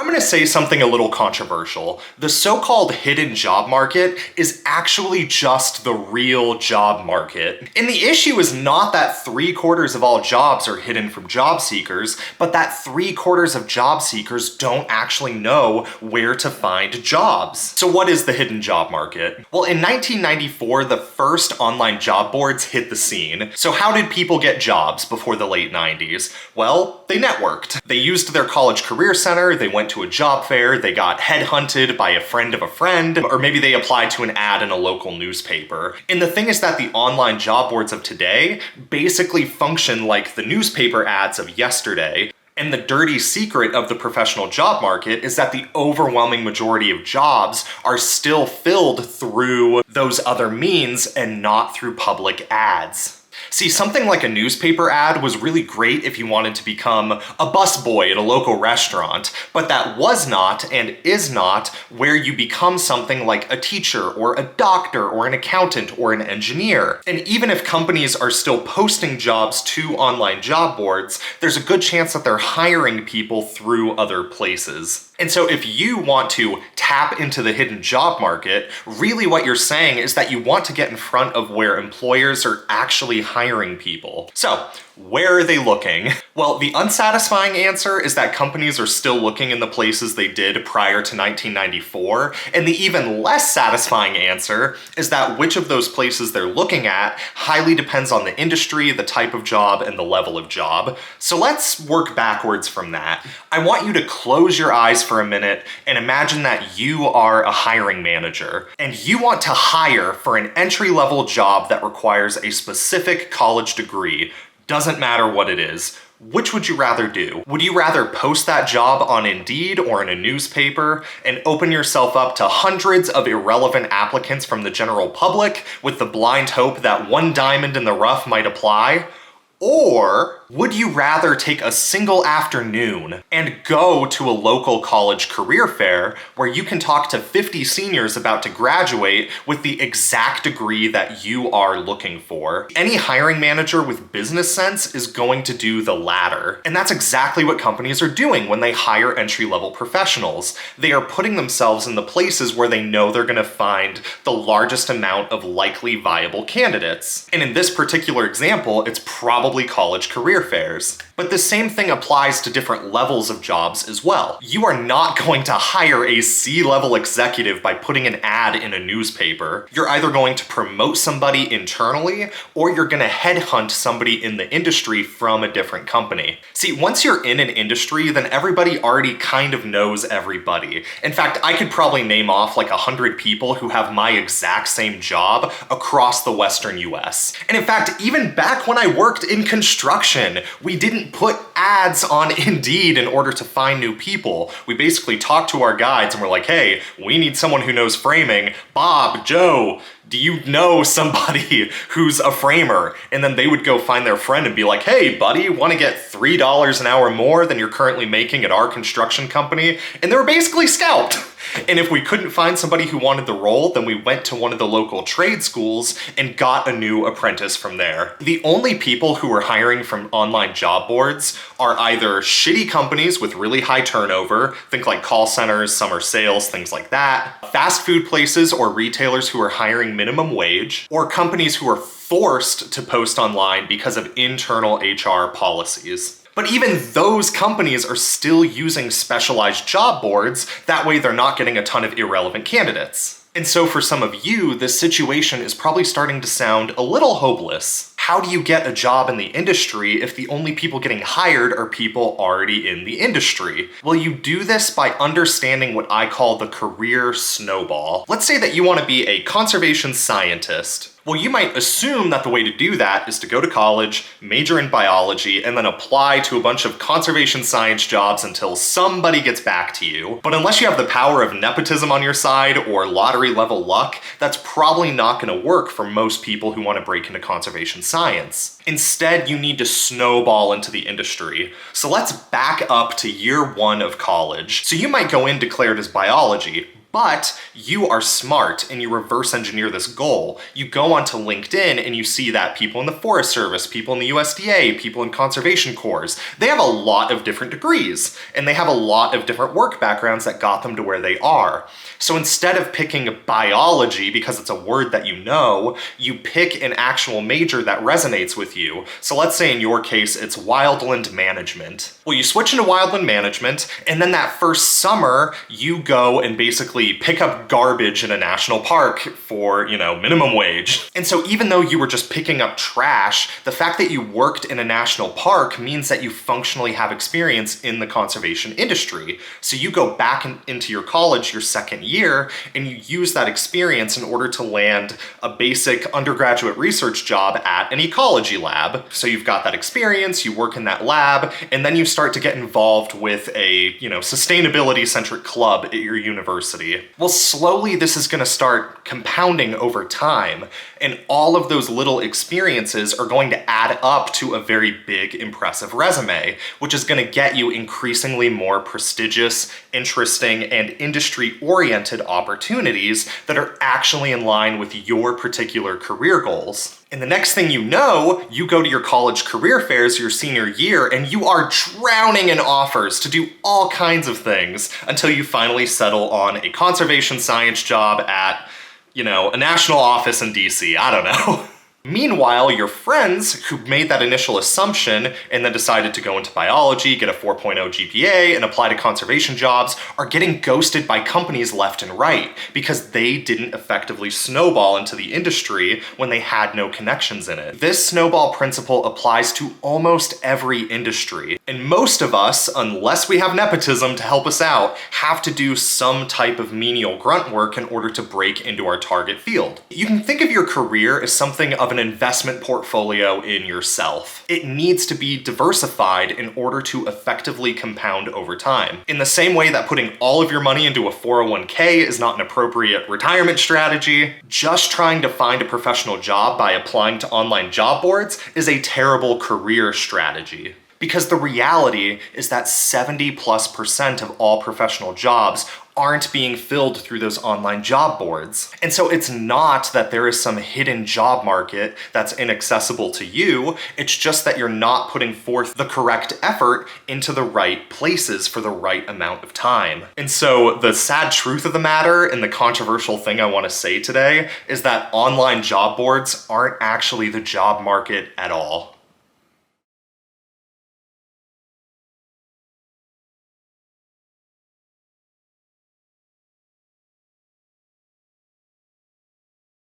I'm gonna say something a little controversial. The so-called hidden job market is actually just the real job market. And the issue is not that 3/4 of all jobs are hidden from job seekers, but that 3/4 of job seekers don't actually know where to find jobs. So what is the hidden job market? Well, in 1994, the first online job boards hit the scene. So how did people get jobs before the late 90s? Well, they networked. They used their college career center, they went to a job fair, they got headhunted by a friend of a friend, or maybe they applied to an ad in a local newspaper. And the thing is that the online job boards of today basically function like the newspaper ads of yesterday. And the dirty secret of the professional job market is that the overwhelming majority of jobs are still filled through those other means and not through public ads. See, something like a newspaper ad was really great if you wanted to become a busboy at a local restaurant, but that was not and is not where you become something like a teacher or a doctor or an accountant or an engineer. And even if companies are still posting jobs to online job boards, there's a good chance that they're hiring people through other places. And so if you want to tap into the hidden job market, really what you're saying is that you want to get in front of where employers are actually hiring people. So, where are they looking? Well, the unsatisfying answer is that companies are still looking in the places they did prior to 1994, and the even less satisfying answer is that which of those places they're looking at highly depends on the industry, the type of job, and the level of job. So let's work backwards from that. I want you to close your eyes for a minute and imagine that you are a hiring manager, and you want to hire for an entry-level job that requires a specific college degree. Doesn't matter what it is. Which would you rather do? Would you rather post that job on Indeed or in a newspaper and open yourself up to hundreds of irrelevant applicants from the general public with the blind hope that one diamond in the rough might apply? Or would you rather take a single afternoon and go to a local college career fair where you can talk to 50 seniors about to graduate with the exact degree that you are looking for? Any hiring manager with business sense is going to do the latter. And that's exactly what companies are doing when they hire entry-level professionals. They are putting themselves in the places where they know they're going to find the largest amount of likely viable candidates. And in this particular example, it's probably college career fairs. But the same thing applies to different levels of jobs as well. You are not going to hire a C-level executive by putting an ad in a newspaper. You're either going to promote somebody internally, or you're gonna headhunt somebody in the industry from a different company. See, once you're in an industry, then everybody already kind of knows everybody. In fact, I could probably name off like 100 people who have my exact same job across the Western US. And in fact, even back when I worked in construction, we didn't put ads on Indeed in order to find new people. We basically talked to our guides and we're like, hey, we need someone who knows framing. Bob, Joe, do you know somebody who's a framer? And then they would go find their friend and be like, hey buddy, want to get $3 an hour more than you're currently making at our construction company? And they were basically scalped. And if we couldn't find somebody who wanted the role, then we went to one of the local trade schools and got a new apprentice from there. The only people who are hiring from online job boards are either shitty companies with really high turnover, think like call centers, summer sales, things like that, fast food places or retailers who are hiring minimum wage, or companies who are forced to post online because of internal HR policies. But even those companies are still using specialized job boards, that way they're not getting a ton of irrelevant candidates. And so for some of you, this situation is probably starting to sound a little hopeless. How do you get a job in the industry if the only people getting hired are people already in the industry? Well, you do this by understanding what I call the career snowball. Let's say that you want to be a conservation scientist. Well, you might assume that the way to do that is to go to college, major in biology, and then apply to a bunch of conservation science jobs until somebody gets back to you. But unless you have the power of nepotism on your side or lottery level luck, that's probably not going to work for most people who want to break into conservation science. Instead, you need to snowball into the industry. So let's back up to year one of college. So you might go in declared as biology, But you are smart and you reverse engineer this goal. You go onto LinkedIn and you see that people in the Forest Service, people in the USDA, people in conservation corps, they have a lot of different degrees and they have a lot of different work backgrounds that got them to where they are. So instead of picking biology because it's a word that you know, you pick an actual major that resonates with you. So let's say in your case, it's wildland management. Well, you switch into wildland management, and then that first summer, you go and basically pick up garbage in a national park for, minimum wage. And so even though you were just picking up trash, the fact that you worked in a national park means that you functionally have experience in the conservation industry. So you go back into your college your second year, and you use that experience in order to land a basic undergraduate research job at an ecology lab. So you've got that experience, you work in that lab, and then you start to get involved with a, sustainability-centric club at your university. Well, slowly this is gonna start compounding over time, and all of those little experiences are going to add up to a very big, impressive resume, which is gonna get you increasingly more prestigious, interesting, and industry-oriented opportunities that are actually in line with your particular career goals. And the next thing you know, you go to your college career fairs your senior year and you are drowning in offers to do all kinds of things until you finally settle on a conservation science job at, a national office in DC. I don't know. Meanwhile, your friends who made that initial assumption and then decided to go into biology, get a 4.0 GPA, and apply to conservation jobs are getting ghosted by companies left and right because they didn't effectively snowball into the industry when they had no connections in it. This snowball principle applies to almost every industry. And most of us, unless we have nepotism to help us out, have to do some type of menial grunt work in order to break into our target field. You can think of your career as something of an investment portfolio in yourself. It needs to be diversified in order to effectively compound over time. In the same way that putting all of your money into a 401k is not an appropriate retirement strategy, just trying to find a professional job by applying to online job boards is a terrible career strategy. Because the reality is that 70+% of all professional jobs aren't being filled through those online job boards. And so it's not that there is some hidden job market that's inaccessible to you, it's just that you're not putting forth the correct effort into the right places for the right amount of time. And so the sad truth of the matter and the controversial thing I want to say today is that online job boards aren't actually the job market at all.